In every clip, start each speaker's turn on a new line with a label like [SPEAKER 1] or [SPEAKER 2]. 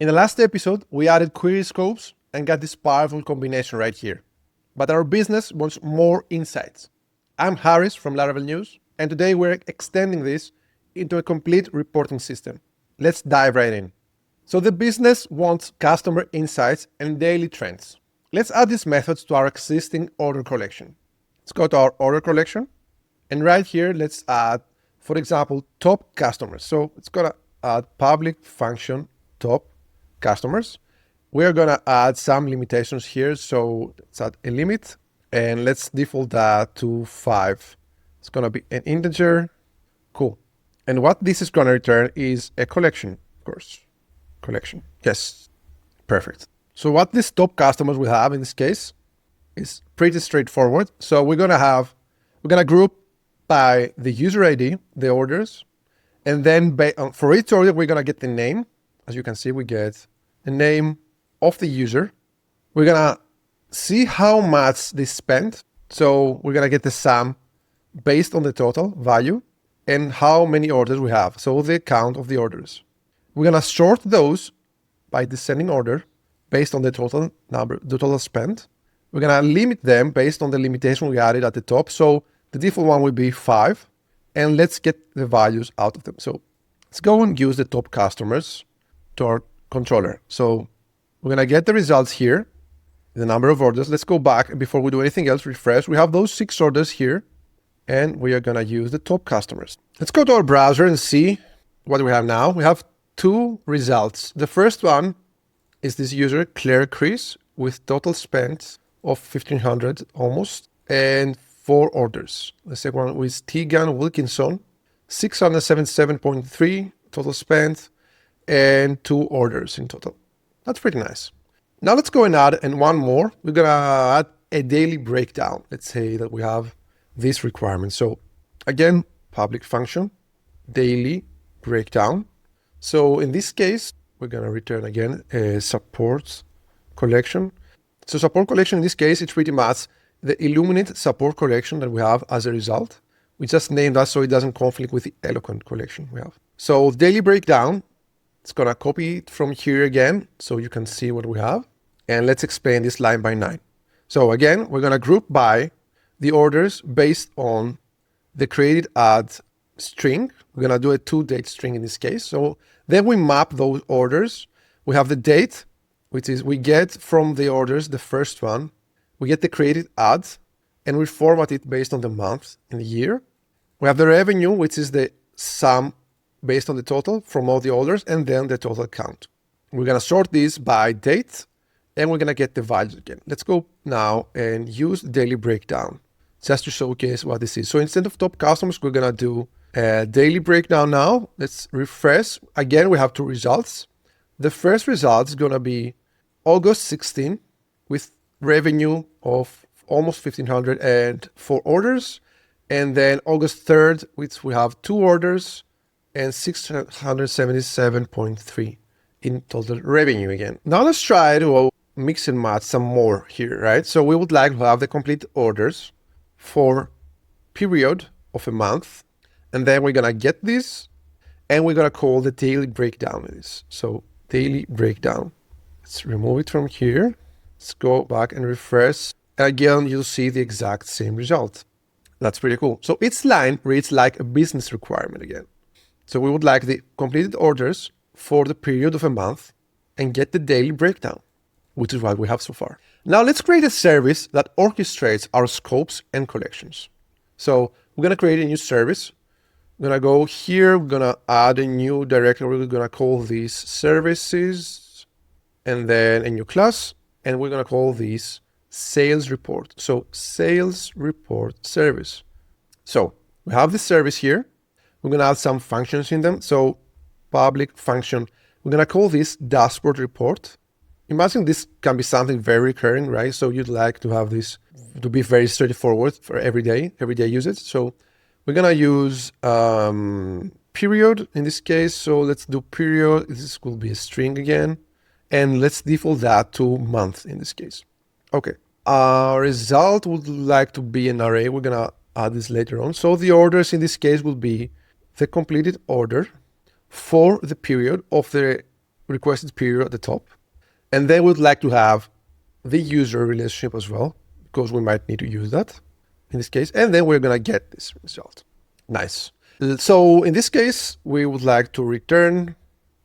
[SPEAKER 1] In the last episode, we added query scopes and got this powerful combination right here. But our business wants more insights. I'm Harris from Laravel News, and today we're extending this into a complete reporting system. Let's dive right in. So the business wants customer insights and daily trends. Let's add these methods to our existing order collection. Let's go to our order collection, and right here, let's add, for example, top customers. So it's gonna add public function top customers. We're gonna add some limitations here. So let's add a limit, and let's default that to 5. It's gonna be an integer. Cool. And what this is gonna return is a collection, of course. Collection. Yes, perfect. So what these top customers will have in this case is pretty straightforward. So we're gonna group by the user ID, the orders, and then for each order, we're gonna get the name. As you can see, we get the name of the user. We're gonna see how much they spent. So we're gonna get the sum based on the total value and how many orders we have. So the count of the orders. We're gonna sort those by descending order based on the total number, the total spent. We're gonna limit them based on the limitation we added at the top. So the default one will be 5, and let's get the values out of them. So let's go and use the top customers to our controller. So we're gonna get the results here, the number of orders. Let's go back, and before we do anything else, refresh. We have those 6 orders here, and we are gonna use the top customers. Let's go to our browser and see what we have now. We have 2 results. The first one is this user, Claire Chris, with total spent of 1,500 almost, and 4 orders. The second one was Tegan Wilkinson, 677.3 total spent, and 2 orders in total. That's pretty nice. Now let's go and add one more. We're gonna add a daily breakdown. Let's say that we have this requirement. So again, public function, daily breakdown. So in this case, we're gonna return again a support collection. So support collection in this case, it's pretty much the Illuminate support collection that we have as a result. We just named that so it doesn't conflict with the Eloquent collection we have. So daily breakdown, it's gonna copy it from here again so you can see what we have. And let's explain this line by 9. So again, we're gonna group by the orders based on the created add string. We're gonna do a to-date string in this case. So then we map those orders. We have the date, which is we get from the orders, the first one, we get the created add, and we format it based on the month and the year. We have the revenue, which is the sum based on the total from all the orders, and then the total count. We're gonna sort this by date, and we're gonna get the values again. Let's go now and use daily breakdown just to showcase what this is. So instead of top customers, we're gonna do a daily breakdown now. Let's refresh. Again, we have 2 results. The first result is gonna be August 16 with revenue of almost 1,500 and 4 orders. And then August 3rd, which we have 2 orders and 677.3 in total revenue again. Now let's try to mix and match some more here, right? So we would like to have the complete orders for period of a month. And then we're gonna get this and we're gonna call the daily breakdown of this. So daily breakdown. Let's remove it from here. Let's go back and refresh. Again, you'll see the exact same result. That's pretty cool. So each line reads like a business requirement again. So we would like the completed orders for the period of a month and get the daily breakdown, which is what we have so far. Now let's create a service that orchestrates our scopes and collections. So we're gonna create a new service. We're gonna go here, we're gonna add a new directory. We're gonna call these services and then a new class. And we're gonna call this sales report. So sales report service. So we have this service here. We're gonna add some functions in them. So public function, we're gonna call this dashboard report. Imagine this can be something very recurring, right? So you'd like to have this to be very straightforward for everyday usage. So we're gonna use period in this case. So let's do period. This will be a string again. And let's default that to month in this case. Okay, our result would like to be an array. We're gonna add this later on. So the orders in this case will be the completed order for the period of the requested period at the top. And then we'd like to have the user relationship as well, because we might need to use that in this case. And then we're going to get this result. Nice. So in this case, we would like to return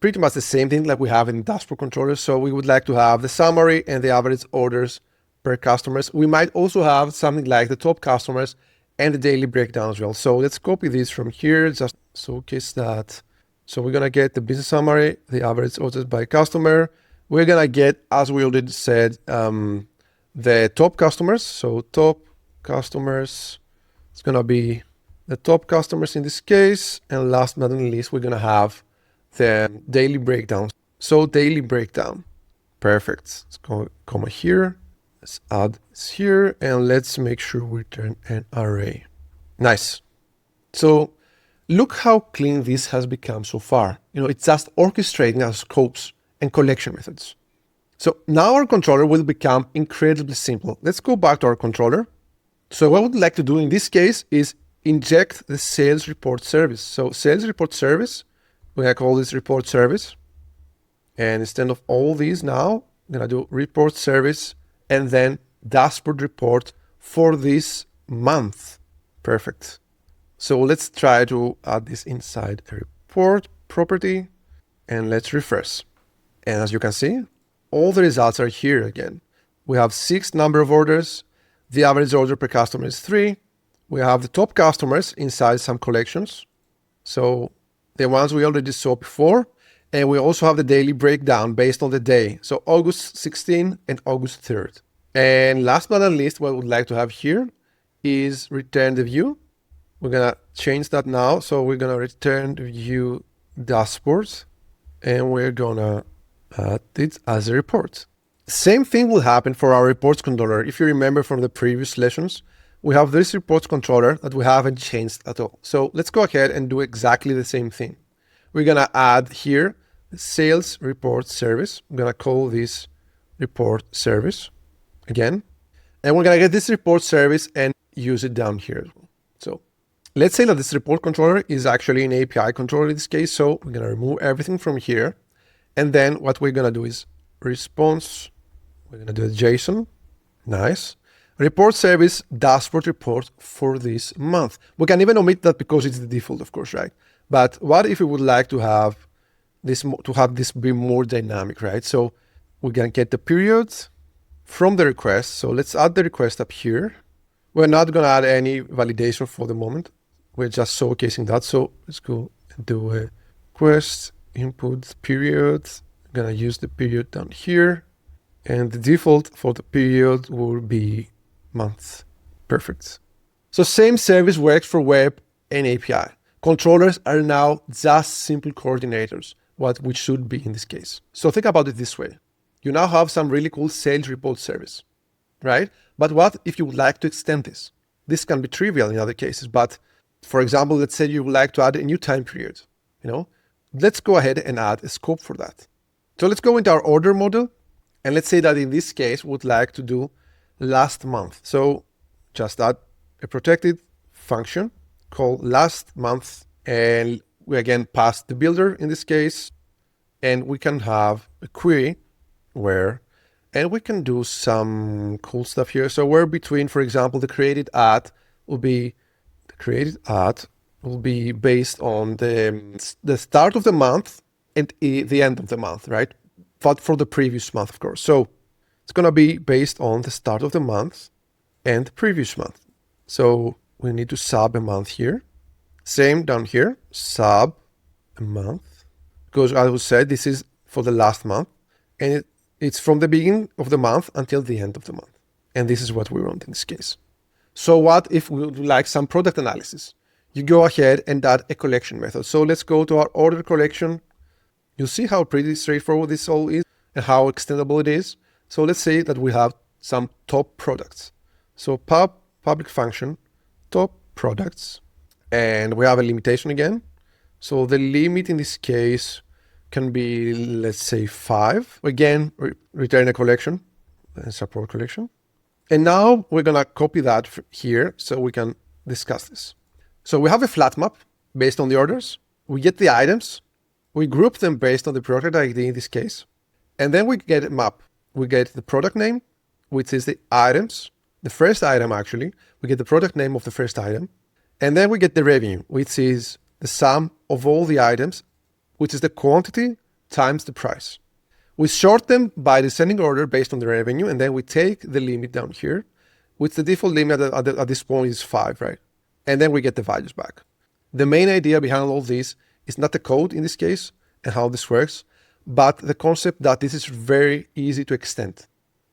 [SPEAKER 1] pretty much the same thing like we have in dashboard controller. So we would like to have the summary and the average orders per customers. We might also have something like the top customers and the daily breakdown as well. So let's copy this from here, just showcase that. So we're going to get the business summary, the average orders by customer. We're going to get, as we already said, the top customers. So top customers, it's going to be the top customers in this case. And last but not least, we're going to have the daily breakdown. So daily breakdown. Perfect. Let's go comma here. Let's add this here. And let's make sure we return an array. Nice. So look how clean this has become so far. It's just orchestrating our scopes and collection methods. So now our controller will become incredibly simple. Let's go back to our controller. So what we'd like to do in this case is inject the sales report service. So sales report service, we're going to call this report service. And instead of all these now, I'm going to do report service and then dashboard report for this month. Perfect. So let's try to add this inside a report property and let's refresh. And as you can see, all the results are here again. We have 6 number of orders. The average order per customer is 3. We have the top customers inside some collections. So the ones we already saw before. And we also have the daily breakdown based on the day. So August 16 and August 3rd. And last but not least, what we would like to have here is return the view. We're going to change that now. So we're going to return the view dashboards. And we're going to add it as a report. Same thing will happen for our reports controller. If you remember from the previous lessons, we have this reports controller that we haven't changed at all. So let's go ahead and do exactly the same thing. We're going to add here the sales report service. I'm going to call this report service again. And we're going to get this report service and use it down here as well. So let's say that this report controller is actually an API controller in this case. So we're going to remove everything from here. And then what we're going to do is response. We're going to do a JSON. Nice. Report service dashboard report for this month. We can even omit that because it's the default, of course, right? But what if we would like to have this be more dynamic, right? So we're going to get the period from the request. So let's add the request up here. We're not going to add any validation for the moment. We're just showcasing that. So let's go and do a request input period. I'm going to use the period down here. And the default for the period will be month. Perfect. So same service works for web and API. Controllers are now just simple coordinators, what we should be in this case. So think about it this way. You now have some really cool sales report service, right? But what if you would like to extend this? This can be trivial in other cases, but for example, let's say you would like to add a new time period, let's go ahead and add a scope for that. So let's go into our order model. And let's say that in this case, we would like to do last month. So just add a protected function called last month. And we again pass the builder in this case. And we can have a query and we can do some cool stuff here. So where between, for example, the created ad will be based on the start of the month and the end of the month, right? But for the previous month, of course. So it's going to be based on the start of the month and the previous month. So we need to sub a month here. Same down here, sub a month. Because as I said, this is for the last month. And it's from the beginning of the month until the end of the month. And this is what we want in this case. So what if we would like some product analysis? You go ahead and add a collection method. So let's go to our order collection. You'll see how pretty straightforward this all is and how extendable it is. So let's say that we have some top products. So public function, top products, and we have a limitation again. So the limit in this case can be, let's say 5. Again, return a collection, a support collection. And now we're going to copy that here so we can discuss this. So we have a flat map based on the orders. We get the items. We group them based on the product ID in this case. And then we get a map. We get the product name, which is the items, the first item actually. We get the product name of the first item. And then we get the revenue, which is the sum of all the items, which is the quantity times the price. We sort them by descending order based on the revenue, and then we take the limit down here, which the default limit at this point is 5, right? And then we get the values back. The main idea behind all this is not the code in this case and how this works, but the concept that this is very easy to extend.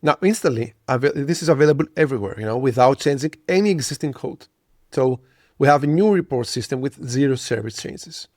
[SPEAKER 1] Now, instantly, this is available everywhere, without changing any existing code. So we have a new report system with 0 service changes.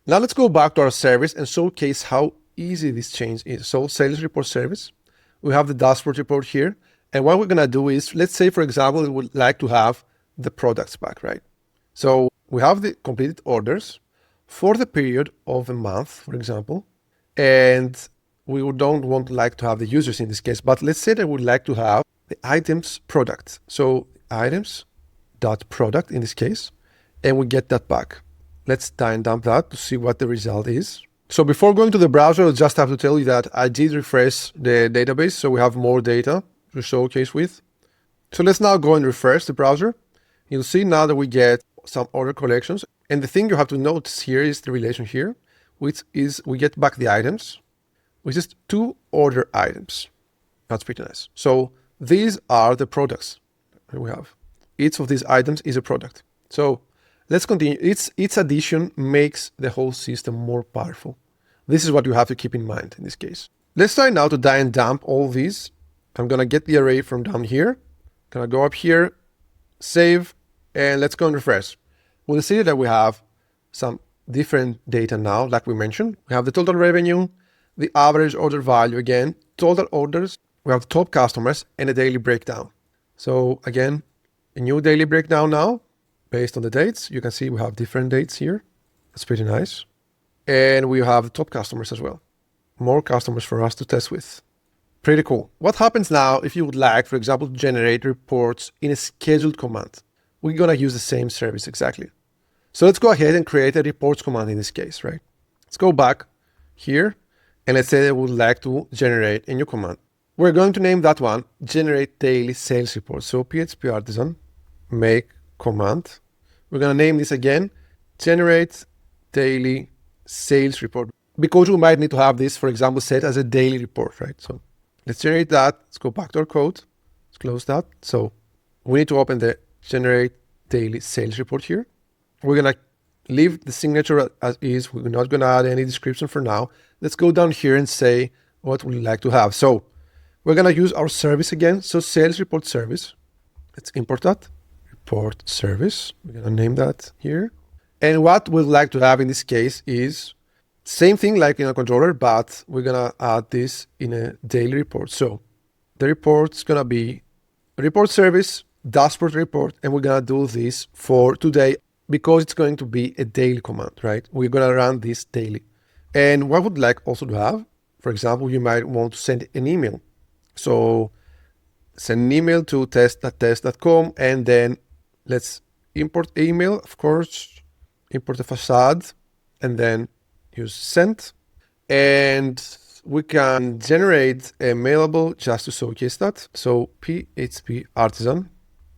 [SPEAKER 1] Now let's go back to our service and showcase how easy this change is. So sales report service, we have the dashboard report here. And what we're going to do is, let's say, for example, we would like to have the products back, right? So we have the completed orders for the period of a month, for example, and we don't want to have the users in this case, but let's say that we would like to have the items product. So items dot product in this case, and we get that back. Let's time dump that to see what the result is. So before going to the browser, I'll just have to tell you that I did refresh the database, so we have more data to showcase with. So let's now go and refresh the browser. You'll see now that we get some order collections. And the thing you have to notice here is the relation here, which is we get back the items, which is 2 order items. That's pretty nice. So these are the products that we have. Each of these items is a product. So let's continue. Each addition makes the whole system more powerful. This is what you have to keep in mind in this case. Let's try now to die and dump all these. I'm going to get the array from down here. Gonna go up here, save, and let's go and refresh. We'll see that we have some different data now, like we mentioned. We have the total revenue, the average order value again, total orders, we have top customers, and a daily breakdown. So again, a new daily breakdown now, based on the dates. You can see we have different dates here. That's pretty nice. And we have the top customers as well. More customers for us to test with. Pretty cool. What happens now if you would like, for example, to generate reports in a scheduled command? We're going to use the same service exactly. So let's go ahead and create a reports command in this case, right? Let's go back here and let's say that we would like to generate a new command. We're going to name that one generate daily sales report. So PHP artisan make command. We're going to name this again generate daily sales report, because we might need to have this, for example, set as a daily report, right? So let's generate that. Let's go back to our code. Let's close that. So we need to open the generate daily sales report here. We're going to leave the signature as is. We're not going to add any description for now. Let's go down here and say what we'd like to have. So we're going to use our service again. So sales report service. Let's import that. Report service. We're going to name that here. And what we'd like to have in this case is same thing like in a controller, but we're going to add this in a daily report. So the report's going to be report service, dashboard report, and we're going to do this for today because it's going to be a daily command, right? We're going to run this daily. And what would like also to have, for example, you might want to send an email. So send an email to test.test.com, and then let's import email, of course, import the facade, and then use send. And we can generate a mailable just to showcase that. So PHP artisan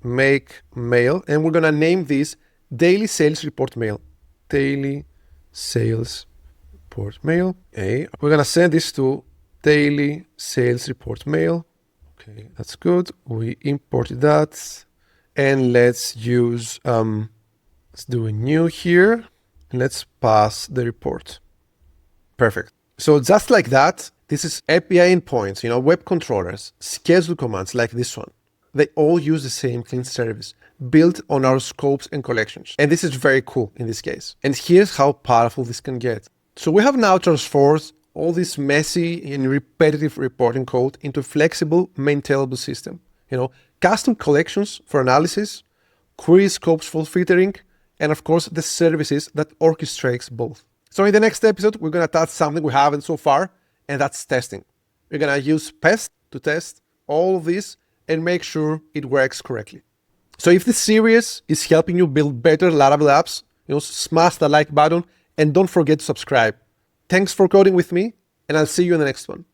[SPEAKER 1] make mail, and we're going to name this daily sales report mail. Daily sales report mail. Okay. We're going to send this to daily sales report mail. Okay, that's good. We imported that. And let's use, let's do a new here. And let's pass the report. Perfect. So just like that, this is API endpoints, web controllers, schedule commands like this one. They all use the same clean service built on our scopes and collections. And this is very cool in this case. And here's how powerful this can get. So we have now transformed all this messy and repetitive reporting code into a flexible, maintainable system. Custom collections for analysis, query scopes for filtering, and of course, the services that orchestrates both. So in the next episode, we're going to touch something we haven't so far, and that's testing. We're going to use Pest to test all of this and make sure it works correctly. So if this series is helping you build better Laravel apps, smash the like button and don't forget to subscribe. Thanks for coding with me, and I'll see you in the next one.